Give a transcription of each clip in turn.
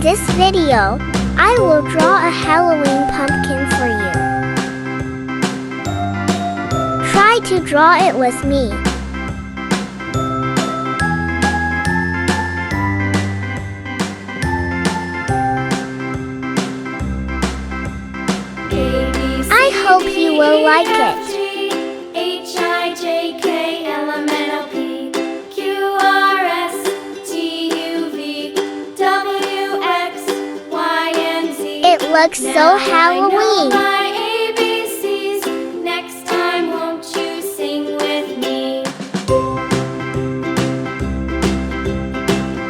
this video, I will draw a Halloween pumpkin for you. Try to draw it with me. I hope you will like it. It looks so Halloween. Next time, won't you sing with me?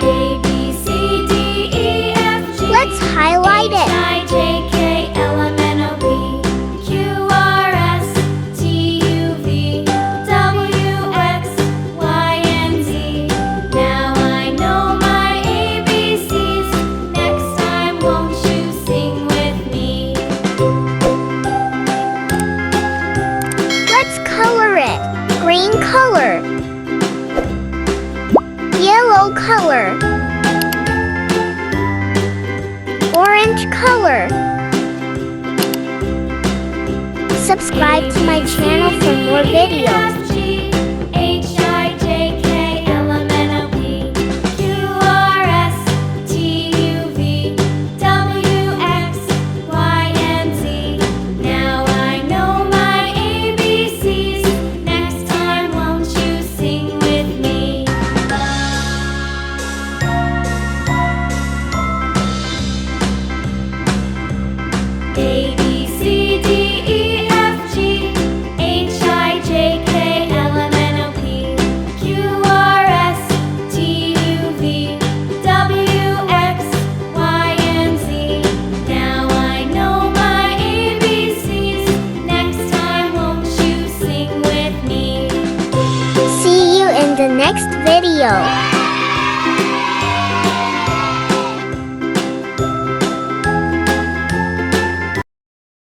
A, B, C, D, E, F, G. Let's highlight it. H, I, J, K, L, M, N, O, P, Q, R, S, T, U, V, W, X, Y, and Z. Now I know my ABCs. Next time, won't you sing with me? Let's color it. Green color. Yellow color. Orange color. Subscribe to my channel for more videos. H, I, J, K, L, M, N, O, P, Q, R, S, T, U, V, W, X, Y, and Z. Now I know my ABCs. Next time, won't you sing with me? A, B, C, D, E, F, G, H, I, J, K, L, M, N, O, P, Q, R, S, T, U, V, W, X, Y, and Z. Now I know my ABCs. Next time, won't you sing with me? See you in the next video.